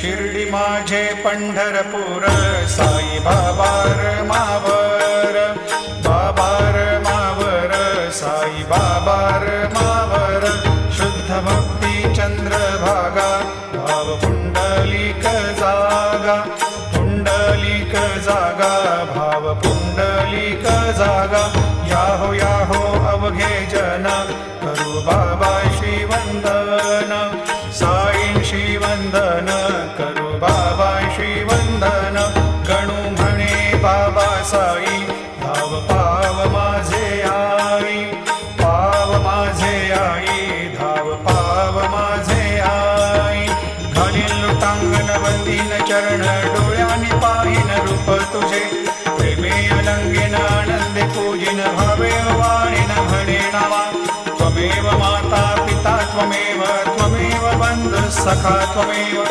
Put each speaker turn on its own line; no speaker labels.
शिर्डी माझे पंढरपूर साई बाबार मावर बाबार मावर साई बाबार मावर शुद्ध भक्ती चंद्रभागा भाव पुंडलिक जागा पुंडलिक जागा भाव पुंडलिक जागा याहो अवघे जन करू बाबा श्रीवंदन साईं श्रीवंदन करू बाबा श्रीवंदन गणू म्हणे बाबा साई धाव पाव माझे आई पाव माझे आई धाव पाव माझे आई घालील लुटांगण वंदीन चरण डोळ्यानी पाहिन रूप तुझे प्रेमे अलंगीन आनंदे पूजिन भावे वाणीन म्हणे नावा त्वमेव माता पिता त्वमेव त्वमेव बंधु सखा त्वमेव